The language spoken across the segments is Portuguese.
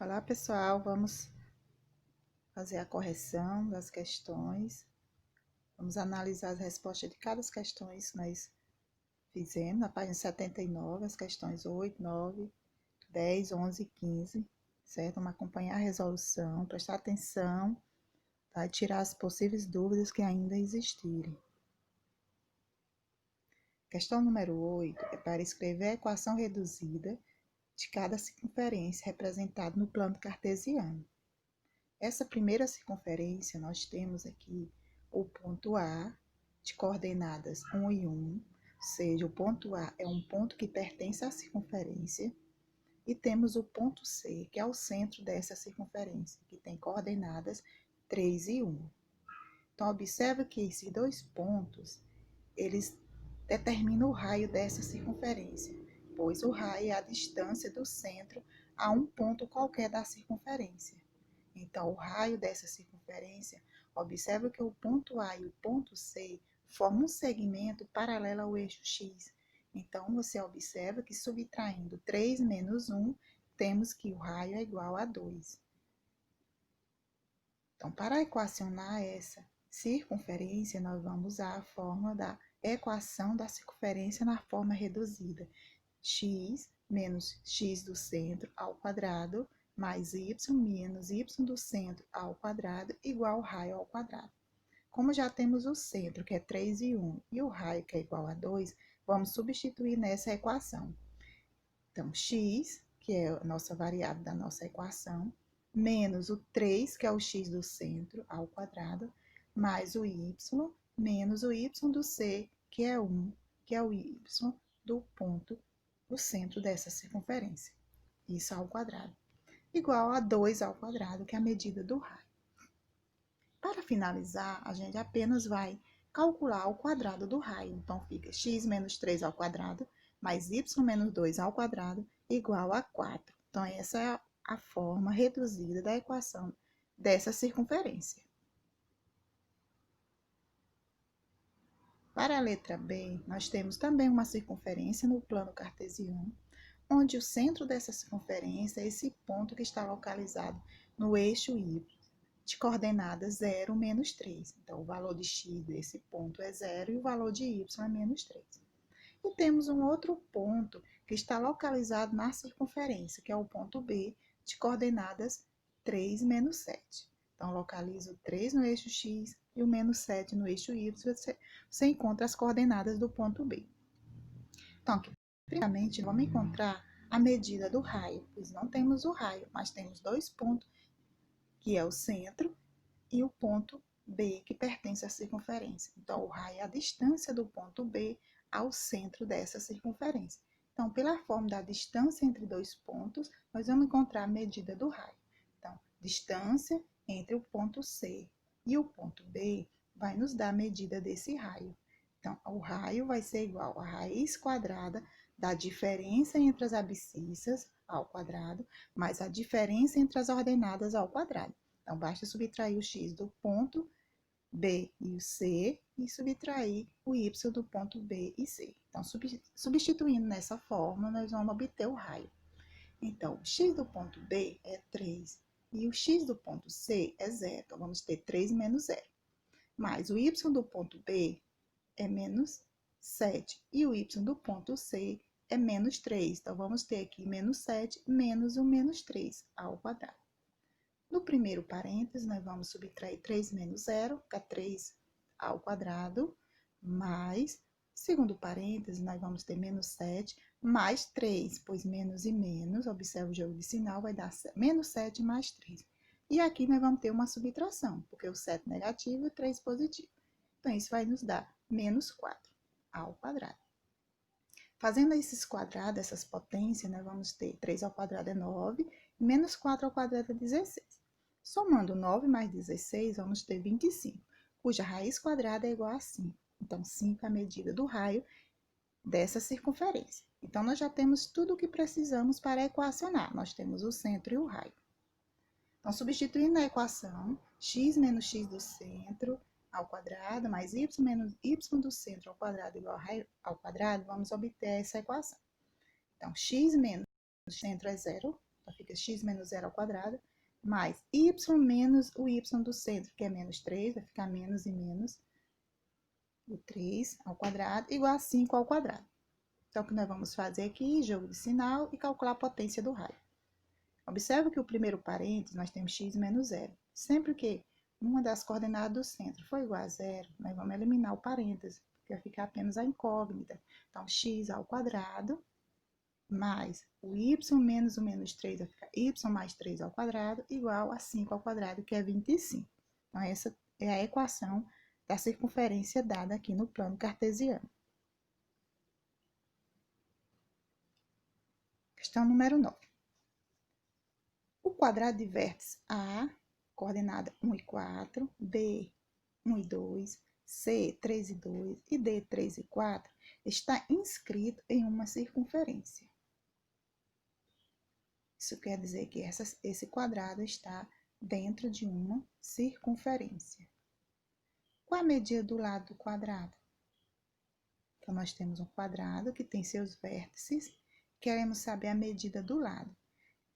Olá, pessoal, vamos fazer a correção das questões. Vamos analisar as respostas de cada questão que nós fizemos na página 79, as questões 8, 9, 10, 11 e 15, certo? Vamos acompanhar a resolução, prestar atenção, tá? E tirar as possíveis dúvidas que ainda existirem. Questão número 8 é para escrever a equação reduzida de cada circunferência representada no plano cartesiano. Essa primeira circunferência, nós temos aqui o ponto A, de coordenadas 1 e 1, ou seja, o ponto A é um ponto que pertence à circunferência, e temos o ponto C, que é o centro dessa circunferência, que tem coordenadas 3 e 1. Então, observa que esses dois pontos, eles determinam o raio dessa circunferência, pois o raio é a distância do centro a um ponto qualquer da circunferência. Então, o raio dessa circunferência, observa que o ponto A e o ponto C formam um segmento paralelo ao eixo X. Então, você observa que subtraindo 3 menos 1, temos que o raio é igual a 2. Então, para equacionar essa circunferência, nós vamos usar a forma da equação da circunferência na forma reduzida. X menos x do centro ao quadrado mais y menos y do centro ao quadrado igual ao raio ao quadrado. Como já temos o centro, que é 3 e 1, e o raio, que é igual a 2, vamos substituir nessa equação. Então, x, que é a nossa variável da nossa equação, menos o 3, que é o x do centro, ao quadrado, mais o y, menos o y do c, que é 1, que é o y do ponto do centro dessa circunferência. Isso ao quadrado. Igual a 2 ao quadrado, que é a medida do raio. Para finalizar, a gente apenas vai calcular o quadrado do raio. Então, fica x menos 3 ao quadrado, mais y menos 2 ao quadrado, igual a 4. Então, essa é a forma reduzida da equação dessa circunferência. Para a letra B, nós temos também uma circunferência no plano cartesiano, onde o centro dessa circunferência é esse ponto que está localizado no eixo Y, de coordenadas 0, menos 3. Então, o valor de x desse ponto é 0 e o valor de y é menos 3. E temos um outro ponto que está localizado na circunferência, que é o ponto B, de coordenadas 3, menos 7. Então, localiza o 3 no eixo x e o menos 7 no eixo y, você encontra as coordenadas do ponto B. Então, aqui, primeiramente, vamos encontrar a medida do raio, pois não temos o raio, mas temos dois pontos, que é o centro e o ponto B, que pertence à circunferência. Então, o raio é a distância do ponto B ao centro dessa circunferência. Então, pela forma da distância entre dois pontos, nós vamos encontrar a medida do raio. Então, distância entre o ponto C e o ponto B vai nos dar a medida desse raio. Então, o raio vai ser igual a raiz quadrada da diferença entre as abscissas ao quadrado, mais a diferença entre as ordenadas ao quadrado. Então, basta subtrair o x do ponto B e o C e subtrair o y do ponto B e C. Então, substituindo nessa forma, nós vamos obter o raio. Então, o x do ponto B é 3 e o x do ponto C é 0. Então, vamos ter 3 menos 0. Mais o y do ponto B é menos 7 e o y do ponto C é menos 3. Então, vamos ter aqui menos 7 menos o menos 3 ao quadrado. No primeiro parênteses, nós vamos subtrair 3 menos 0, que é 3 ao quadrado, mais, segundo parênteses, nós vamos ter menos 7, mais 3, pois menos e menos, observa o jogo de sinal, vai dar menos 7 mais 3. E aqui nós vamos ter uma subtração, porque o 7 negativo e o 3 positivo. Então, isso vai nos dar menos 4 ao quadrado. Fazendo esses quadrados, essas potências, nós vamos ter 3 ao quadrado é 9, e menos 4 ao quadrado é 16. Somando 9 mais 16, vamos ter 25, cuja raiz quadrada é igual a 5. Então, 5 é a medida do raio dessa circunferência. Então, nós já temos tudo o que precisamos para equacionar. Nós temos o centro e o raio. Então, substituindo na equação, x menos x do centro ao quadrado, mais y menos y do centro ao quadrado igual a raio ao quadrado, vamos obter essa equação. Então, x menos o centro é 0, Então, fica x menos 0 ao quadrado, mais y menos o y do centro, que é menos 3, vai ficar menos e menos, o 3 ao quadrado, igual a 5 ao quadrado. Então, o que nós vamos fazer aqui, jogo de sinal e calcular a potência do raio. Observe que o primeiro parênteses, nós temos x menos 0. Sempre que uma das coordenadas do centro for igual a 0, nós vamos eliminar o parênteses, porque vai ficar apenas a incógnita. Então, x ao quadrado mais o y menos o menos 3, vai ficar y mais 3 ao quadrado, igual a 5 ao quadrado, que é 25. Então, essa é a equação da circunferência dada aqui no plano cartesiano. Questão número 9. O quadrado de vértice A, coordenada 1 e 4, B, 1 e 2, C, 3 e 2 e D, 3 e 4, está inscrito em uma circunferência. Isso quer dizer que esse quadrado está dentro de uma circunferência. Qual a medida do lado do quadrado? Então, nós temos um quadrado que tem seus vértices, queremos saber a medida do lado.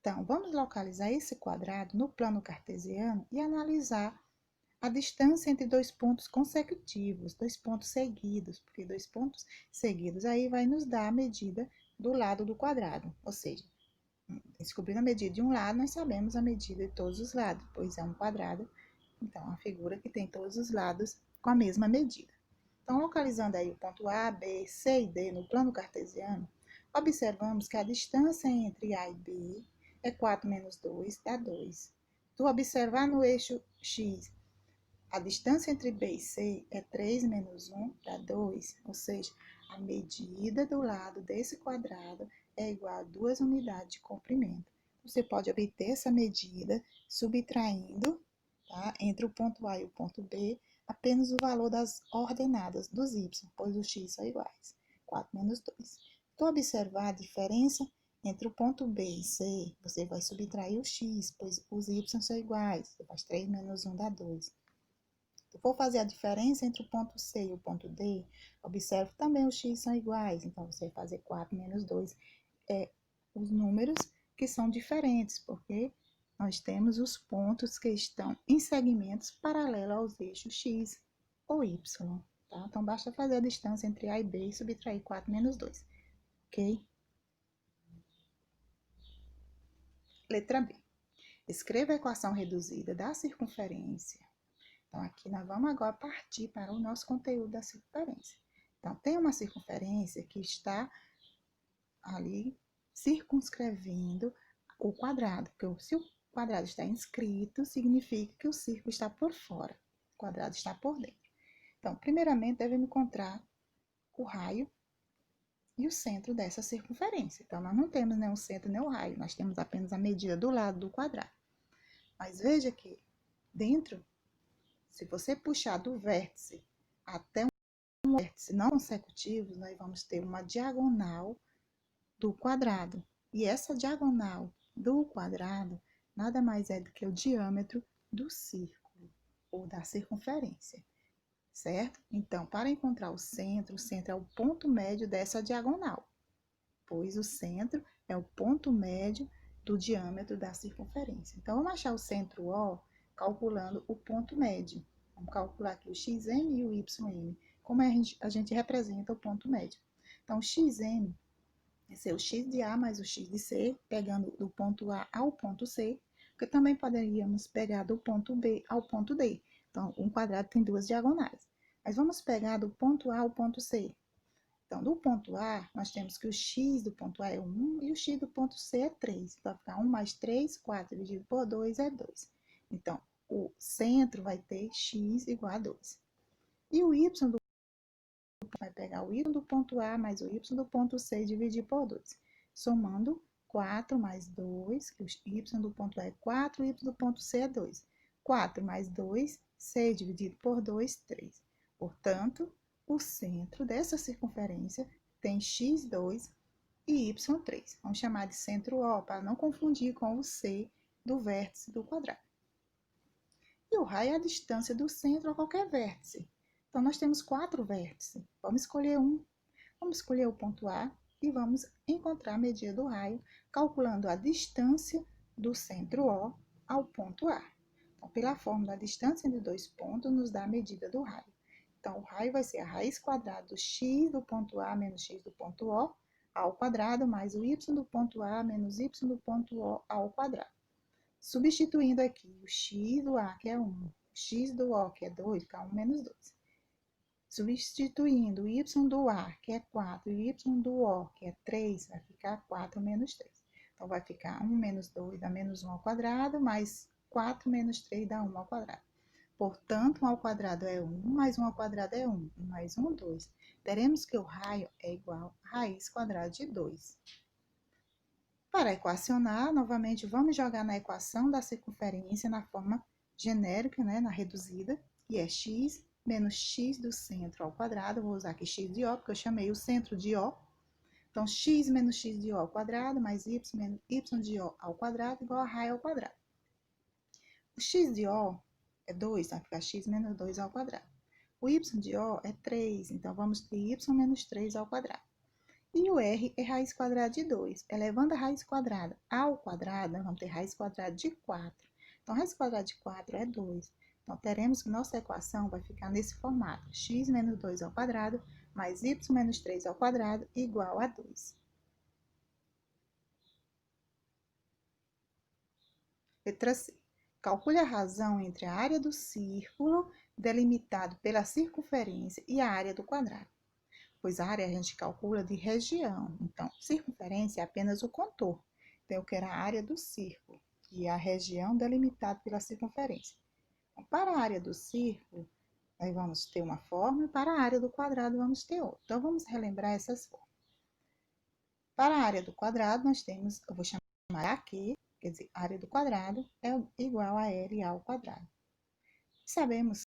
Então, vamos localizar esse quadrado no plano cartesiano e analisar a distância entre dois pontos consecutivos, dois pontos seguidos, porque dois pontos seguidos aí vai nos dar a medida do lado do quadrado. Ou seja, descobrindo a medida de um lado, nós sabemos a medida de todos os lados, pois é um quadrado, então é uma figura que tem todos os lados com a mesma medida. Então, localizando aí o ponto A, B, C e D no plano cartesiano, observamos que a distância entre A e B é 4 menos 2, dá 2. Tu observar no eixo X, a distância entre B e C é 3 menos 1, dá 2. Ou seja, a medida do lado desse quadrado é igual a 2 unidades de comprimento. Você pode obter essa medida subtraindo, tá, entre o ponto A e o ponto B, apenas o valor das ordenadas dos y, pois os x são iguais. 4 menos 2. Então, observar a diferença entre o ponto B e C, você vai subtrair o x, pois os y são iguais. Você faz 3 menos 1 dá 2. Se for fazer a diferença entre o ponto C e o ponto D, observe que também os x são iguais. Então, você vai fazer 4 menos 2 os números que são diferentes, porque nós temos os pontos que estão em segmentos paralelos aos eixos x ou y. Tá? Então, basta fazer a distância entre A e B e subtrair 4 menos 2. Ok? Letra B. Escreva a equação reduzida da circunferência. Então, aqui nós vamos agora partir para o nosso conteúdo da circunferência. Então, tem uma circunferência que está ali circunscrevendo o quadrado, porque se o quadrado está inscrito, significa que o círculo está por fora, o quadrado está por dentro. Então, primeiramente, devemos encontrar o raio e o centro dessa circunferência. Então, nós não temos nem o centro nem o raio, nós temos apenas a medida do lado do quadrado. Mas veja que dentro, se você puxar do vértice até um vértice não consecutivo, nós vamos ter uma diagonal do quadrado. E essa diagonal do quadrado nada mais é do que o diâmetro do círculo ou da circunferência, certo? Então, para encontrar o centro é o ponto médio dessa diagonal, pois o centro é o ponto médio do diâmetro da circunferência. Então, vamos achar o centro O calculando o ponto médio. Vamos calcular aqui o xm e o ym. Como a gente representa o ponto médio? Então, o xm vai ser o x de A mais o x de C, pegando do ponto A ao ponto C, porque também poderíamos pegar do ponto B ao ponto D. Então, um quadrado tem duas diagonais. Mas vamos pegar do ponto A ao ponto C. Então, do ponto A, nós temos que o x do ponto A é 1 e o x do ponto C é 3. Então, vai ficar 1 mais 3, 4 dividido por 2 é 2. Então, o centro vai ter x igual a 2. E o y do vai pegar o y do ponto A mais o y do ponto C e dividir por 2. Somando 4 mais 2, que o y do ponto A é 4, o y do ponto C é 2. 4 mais 2, 6 dividido por 2, 3. Portanto, o centro dessa circunferência tem x2 e y3. Vamos chamar de centro O, para não confundir com o C do vértice do quadrado. E o raio é a distância do centro a qualquer vértice. Então, nós temos 4 vértices. Vamos escolher um. Vamos escolher o ponto A e vamos encontrar a medida do raio calculando a distância do centro O ao ponto A. Então, pela fórmula, a distância entre dois pontos nos dá a medida do raio. Então, o raio vai ser a raiz quadrada do x do ponto A menos x do ponto O ao quadrado, mais o y do ponto A menos y do ponto O ao quadrado. Substituindo aqui o x do A, que é 1, o x do O, que é 2, fica 1 menos 2. Substituindo o y do A, que é 4, e o y do O, que é 3, vai ficar 4 menos 3. Então, vai ficar 1 menos 2 dá menos 1 ao quadrado, mais 4 menos 3 dá 1 ao quadrado. Portanto, 1 ao quadrado é 1, mais 1 ao quadrado é 1, e mais 1, 2. Teremos que o raio é igual a raiz quadrada de 2. Para equacionar, novamente, vamos jogar na equação da circunferência na forma genérica, né, na reduzida, que é x menos x do centro ao quadrado. Vou usar aqui x de O, porque eu chamei o centro de O. Então, x menos x de O ao quadrado, mais y menos y de O ao quadrado, igual a raio ao quadrado. O x de O é 2, vai ficar x menos 2 ao quadrado. O y de O é 3, então vamos ter y menos 3 ao quadrado. E o r é raiz quadrada de 2. Elevando a raiz quadrada ao quadrado, nós vamos ter raiz quadrada de 4. Então, raiz quadrada de 4 é 2. Então, teremos que nossa equação vai ficar nesse formato. X menos 2 ao quadrado, mais y menos 3 ao quadrado, igual a 2. Letra C. Calcule a razão entre a área do círculo delimitado pela circunferência e a área do quadrado. Pois a área a gente calcula de região. Então, circunferência é apenas o contorno. Então, eu quero a área do círculo, que é a região delimitada pela circunferência. Então, para a área do círculo, aí vamos ter uma forma, e para a área do quadrado vamos ter outra. Então, vamos relembrar essas formas. Para a área do quadrado, nós temos, eu vou chamar aqui, quer dizer, a área do quadrado é igual a L ao quadrado. Sabemos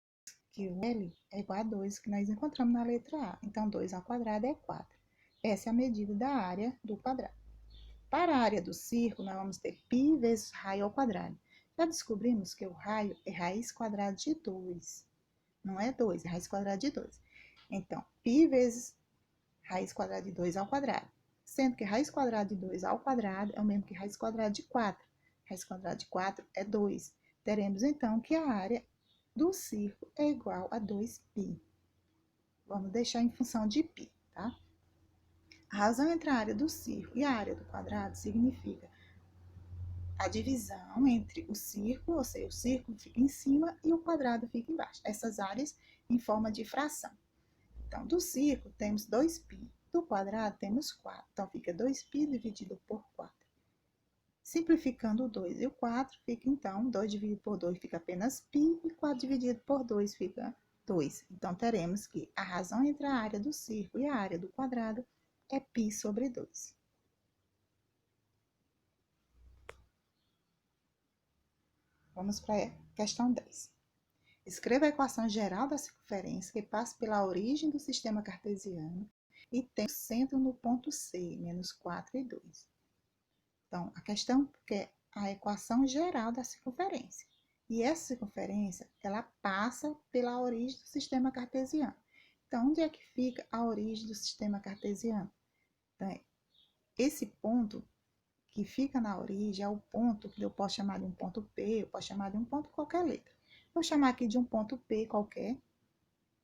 que o L é igual a 2, que nós encontramos na letra A. Então, 2 ao quadrado é 4. Essa é a medida da área do quadrado. Para a área do círculo, nós vamos ter π vezes raio ao quadrado. Já descobrimos que o raio é raiz quadrada de 2. Não é 2, é raiz quadrada de 2. Então, π vezes raiz quadrada de 2 ao quadrado. Sendo que raiz quadrada de 2 ao quadrado é o mesmo que raiz quadrada de 4. Raiz quadrada de 4 é 2. Teremos, então, que a área do círculo é igual a 2π. Vamos deixar em função de π, tá? A razão entre a área do círculo e a área do quadrado significa a divisão entre o círculo, ou seja, o círculo fica em cima e o quadrado fica embaixo. Essas áreas em forma de fração. Então, do círculo temos 2π, do quadrado temos 4. Então, fica 2π dividido por 4. Simplificando o 2 e o 4, fica então, 2 dividido por 2 fica apenas π, e 4 dividido por 2 fica 2. Então, teremos que a razão entre a área do círculo e a área do quadrado é π sobre 2. Vamos para a questão 10. Escreva a equação geral da circunferência que passa pela origem do sistema cartesiano e tem o centro no ponto C, menos 4 e 2. Então, a questão é a equação geral da circunferência. E essa circunferência, ela passa pela origem do sistema cartesiano. Então, onde é que fica a origem do sistema cartesiano? Então, esse ponto que fica na origem é o ponto que eu posso chamar de um ponto P, eu posso chamar de um ponto qualquer letra. Vou chamar aqui de um ponto P qualquer,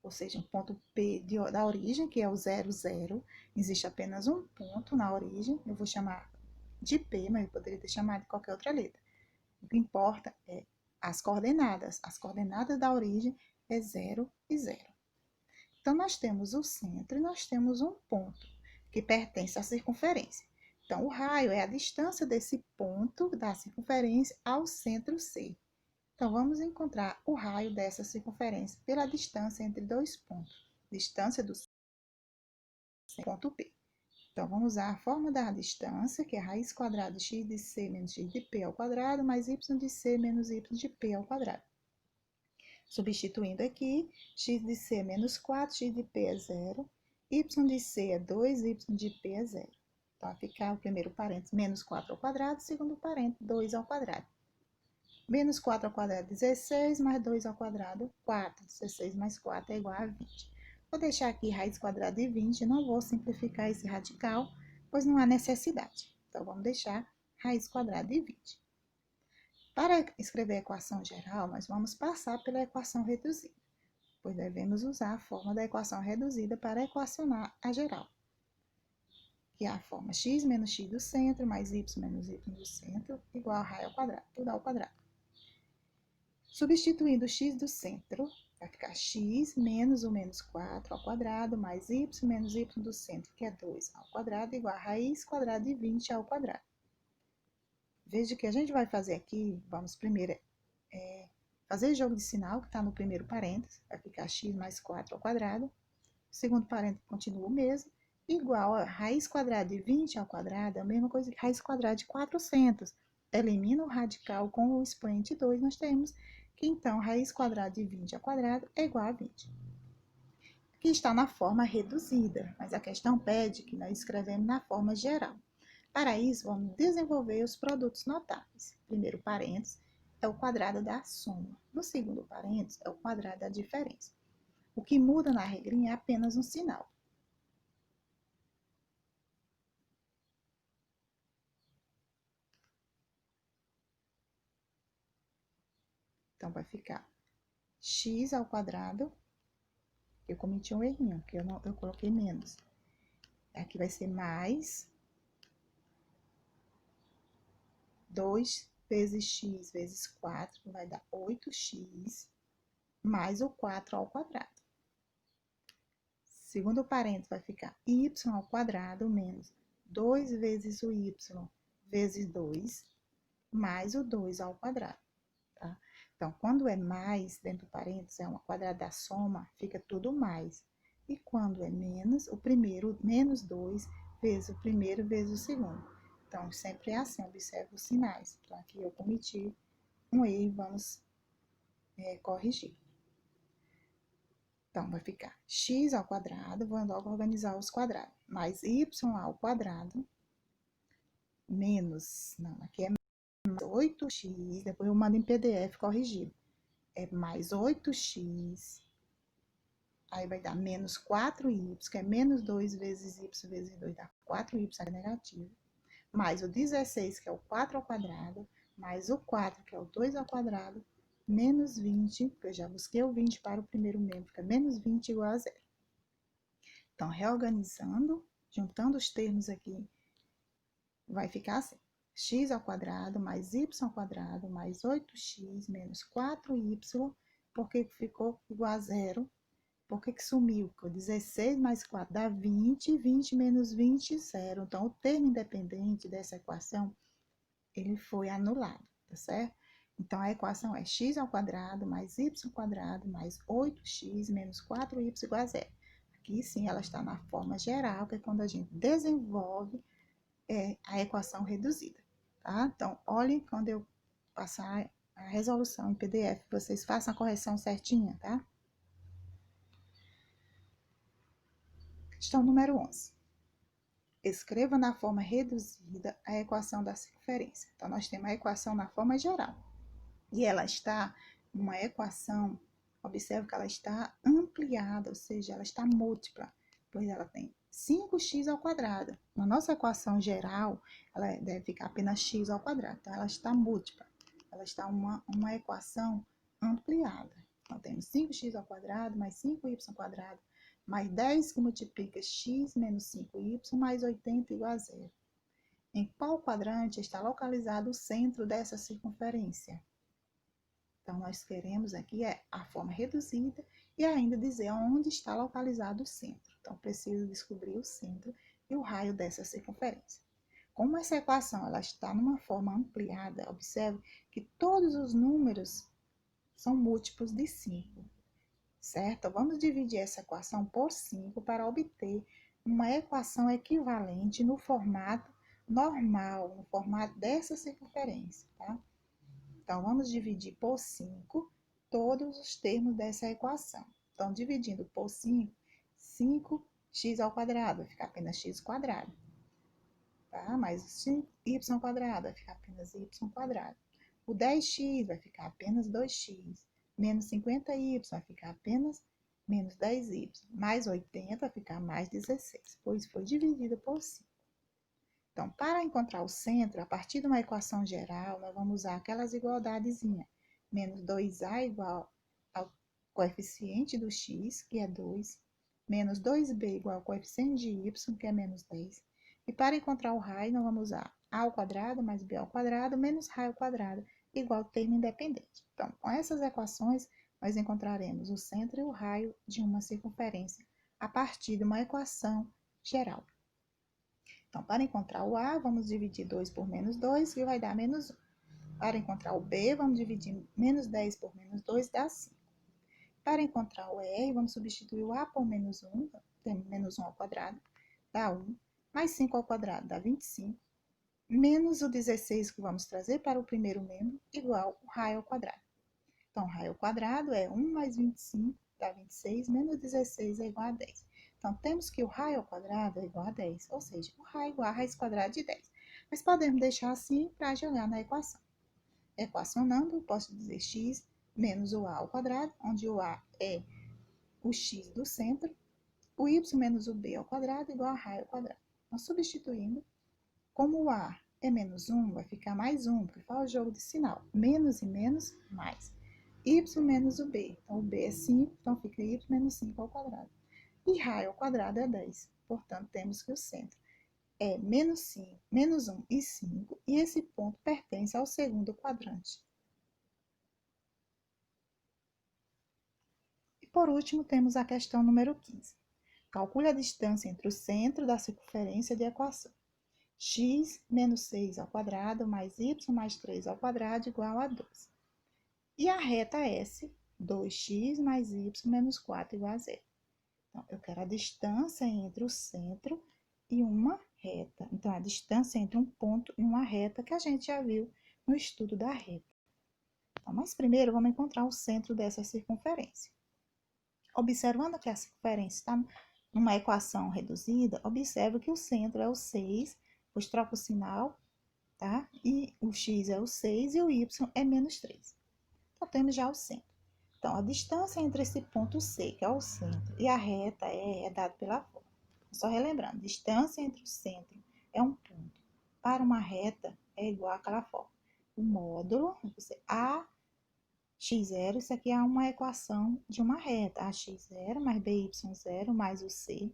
ou seja, um ponto P da origem, que é o 0, 0. Existe apenas um ponto na origem, eu vou chamar de P, mas eu poderia ter chamado de qualquer outra letra. O que importa é as coordenadas. As coordenadas da origem é 0 e 0. Então, nós temos o centro e nós temos um ponto que pertence à circunferência. Então, o raio é a distância desse ponto da circunferência ao centro C. Então, vamos encontrar o raio dessa circunferência pela distância entre dois pontos. Distância do ponto P. Então, vamos usar a forma da distância, que é raiz quadrada de x de c menos x de p ao quadrado, mais y de c menos y de p ao quadrado. Substituindo aqui, x de c é menos 4, x de p é 0, y de c é 2, y de p é 0. Então, vai ficar o primeiro parênteses, menos 4 ao quadrado, segundo parênteses, 2 ao quadrado. Menos 4 ao quadrado, 16, mais 2 ao quadrado, 4. 16 mais 4 é igual a 20. Vou deixar aqui raiz quadrada de 20, não vou simplificar esse radical, pois não há necessidade. Então, vamos deixar raiz quadrada de 20. Para escrever a equação geral, nós vamos passar pela equação reduzida, pois devemos usar a forma da equação reduzida para equacionar a geral, que é a forma x menos x do centro mais y menos y do centro igual a raiz ao quadrado, tudo ao quadrado. Substituindo o x do centro, vai ficar x menos o menos 4 ao quadrado mais y menos y do centro, que é 2 ao quadrado, igual a raiz quadrada de 20 ao quadrado. Veja que a gente vai fazer aqui, vamos primeiro fazer jogo de sinal, que está no primeiro parênteses, vai ficar x mais 4 ao quadrado. O segundo parênteses continua o mesmo, igual a raiz quadrada de 20 ao quadrado, é a mesma coisa que raiz quadrada de 400. Elimina o radical com o expoente 2, nós temos que então raiz quadrada de 20 ao quadrado é igual a 20. Aqui está na forma reduzida, mas a questão pede que nós escrevemos na forma geral. Para isso, vamos desenvolver os produtos notáveis. Primeiro parênteses é o quadrado da soma. No segundo parênteses é o quadrado da diferença. O que muda na regrinha é apenas um sinal. Então, vai ficar x ao quadrado. Eu cometi um errinho, porque eu coloquei menos. Aqui vai ser mais 2 vezes x vezes 4, vai dar 8x, mais o 4 ao quadrado. Segundo parênteses, vai ficar y ao quadrado menos 2 vezes o y vezes 2, mais o 2 ao quadrado. Tá? Então, quando é mais, dentro do parênteses, é uma quadrada da soma, fica tudo mais. E quando é menos, o primeiro, menos 2 vezes o primeiro vezes o segundo. Então, sempre é assim, observe os sinais. Então, aqui eu cometi um erro e vamos corrigir. Então, vai ficar x ao quadrado, vou logo organizar os quadrados, mais y ao quadrado, menos, não, aqui é mais 8x, depois eu mando em PDF corrigido. É mais 8x, aí vai dar menos 4y, que é menos 2 vezes y vezes 2, dá 4y, que é negativo. Mais o 16, que é o 4 ao quadrado, mais o 4, que é o 2 ao quadrado, menos 20, porque eu já busquei o 20 para o primeiro membro, fica menos 20 igual a zero. Então, reorganizando, juntando os termos aqui, vai ficar assim. X ao quadrado mais y ao quadrado mais 8x menos 4y, porque ficou igual a zero. Por que sumiu? Porque 16 mais 4 dá 20, 20 menos 20, zero. Então, o termo independente dessa equação, ele foi anulado, tá certo? Então, a equação é x ao quadrado mais y ao quadrado mais 8x menos 4y igual a zero. Aqui, sim, ela está na forma geral, que é quando a gente desenvolve a equação reduzida, tá? Então, olhem quando eu passar a resolução em PDF, vocês façam a correção certinha, tá? Questão número 11. Escreva na forma reduzida a equação da circunferência. Então, nós temos a equação na forma geral. E ela está uma equação, observe que ela está ampliada, ou seja, ela está múltipla, pois ela tem 5x ao quadrado. Na nossa equação geral, ela deve ficar apenas x ao quadrado. Então, ela está múltipla. Ela está uma equação ampliada. Então, temos 5x ao quadrado mais 5y ao quadrado mais 10 que multiplica x menos 5y mais 80 igual a zero. Em qual quadrante está localizado o centro dessa circunferência? Então, nós queremos aqui a forma reduzida e ainda dizer onde está localizado o centro. Então, preciso descobrir o centro e o raio dessa circunferência. Como essa equação ela está numa forma ampliada, observe que todos os números são múltiplos de 5. Certo? Vamos dividir essa equação por 5 para obter uma equação equivalente no formato normal, no formato dessa circunferência, tá? Então, vamos dividir por 5 todos os termos dessa equação. Então, dividindo por 5, 5x ao quadrado, vai ficar apenas x quadrado. Tá? Mais 5y ao quadrado, vai ficar apenas y quadrado. O 10x vai ficar apenas 2x. Menos 50y vai ficar apenas menos 10y. Mais 80 vai ficar mais 16, pois foi dividido por 5. Então, para encontrar o centro, a partir de uma equação geral, nós vamos usar aquelas igualdadezinhas. Menos 2a igual ao coeficiente do x, que é 2, menos 2b igual ao coeficiente de y, que é menos 10. E para encontrar o raio, nós vamos usar a ao quadrado mais b ao quadrado menos raio ao quadrado, igual ao termo independente. Então, com essas equações, nós encontraremos o centro e o raio de uma circunferência a partir de uma equação geral. Então, para encontrar o A, vamos dividir 2 por menos 2, que vai dar menos 1. Para encontrar o B, vamos dividir menos 10 por menos 2, dá 5. Para encontrar o E, vamos substituir o A por menos 1, temos menos 1 ao quadrado, dá 1, mais 5 ao quadrado dá 25, menos o 16 que vamos trazer para o primeiro membro, igual o raio ao quadrado. Então, raio ao quadrado é 1 mais 25, dá 26, menos 16 é igual a 10. Então, temos que o raio ao quadrado é igual a 10, ou seja, o raio é igual a raiz quadrada de 10. Mas podemos deixar assim para jogar na equação. Equacionando, posso dizer x menos o a ao quadrado, onde o a é o x do centro, o y menos o b ao quadrado igual a raio ao quadrado. Então, substituindo, como o a é menos 1, vai ficar mais 1, porque faz o jogo de sinal. Menos e menos, mais. Y menos o b. Então, o b é 5, então fica y menos 5 ao quadrado. E raio ao quadrado é 10. Portanto, temos que o centro é menos 5, menos 1 e 5, e esse ponto pertence ao segundo quadrante. E por último, temos a questão número 15. Calcule a distância entre o centro da circunferência de equação. X menos 6 ao quadrado mais y mais 3 ao quadrado igual a 12. E a reta S, 2x mais y menos 4 igual a 0. Então, eu quero a distância entre o centro e uma reta. Então, a distância entre um ponto e uma reta que a gente já viu no estudo da reta. Então, mas primeiro vamos encontrar o centro dessa circunferência. Observando que a circunferência está numa equação reduzida, observe que o centro é o 6, pois troca o sinal, tá? E o x é o 6 e o y é menos 3. Então, temos já o centro. Então, a distância entre esse ponto C, que é o centro, e a reta é dada pela forma. Só relembrando, distância entre o centro é um ponto. Para uma reta, é igual àquela forma. O módulo, a x0, isso aqui é uma equação de uma reta. Ax0 mais by0 mais o c,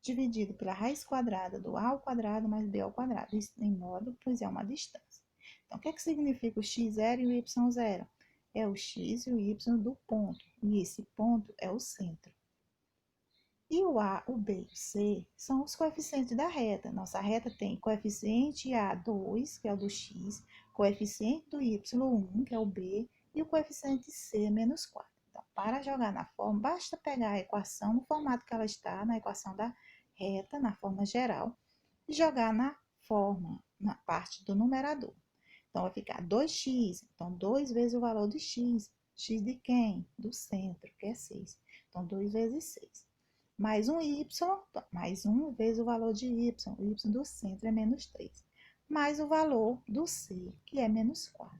dividido pela raiz quadrada do a ao quadrado mais b ao quadrado. Isso em módulo, pois é uma distância. Então, o que significa o x0 e o y0? É o x e o y do ponto, e esse ponto é o centro. E o a, o b e o c são os coeficientes da reta. Nossa reta tem coeficiente A2, que é o do x, coeficiente do y1, que é o b, e o coeficiente c, menos 4. Então, para jogar na forma, basta pegar a equação no formato que ela está, na equação da reta, na forma geral, e jogar na forma, na parte do numerador. Então, vai ficar 2x, então 2 vezes o valor de x. X de quem? Do centro, que é 6. Então, 2 vezes 6. Mais um y, mais 1 vezes o valor de y. O y do centro é menos 3. Mais o valor do c, que é menos 4.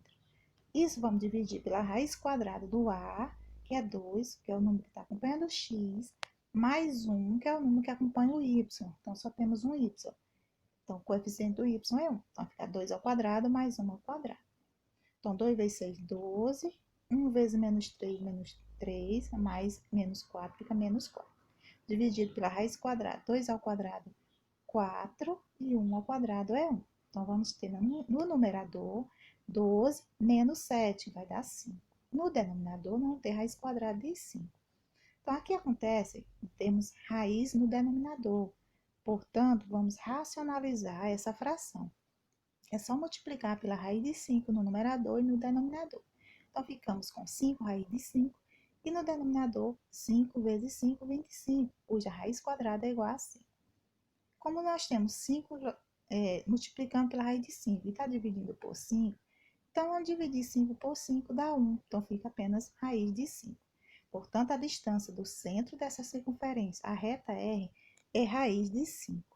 Isso vamos dividir pela raiz quadrada do a, que é 2, que é o número que está acompanhando o x, mais 1, que é o número que acompanha o y. Então, só temos um y. Então, o coeficiente do y é 1. Então, fica 2 ao quadrado mais 1 ao quadrado. Então, 2 vezes 6, 12. 1 vezes menos 3, mais menos 4, fica menos 4. Dividido pela raiz quadrada, 2 ao quadrado, 4, e 1 ao quadrado é 1. Então, vamos ter no numerador 12 menos 7, vai dar 5. No denominador, vamos ter raiz quadrada de 5. Então, aqui acontece, temos raiz no denominador. Portanto, vamos racionalizar essa fração. É só multiplicar pela raiz de 5 no numerador e no denominador. Então, ficamos com 5 raiz de 5 e no denominador 5 vezes 5, 25, cuja raiz quadrada é igual a 5. Como nós temos 5 multiplicando pela raiz de 5 e está dividindo por 5, então, ao dividir 5 por 5 dá 1, então fica apenas raiz de 5. Portanto, a distância do centro dessa circunferência, a reta R, é raiz de 5.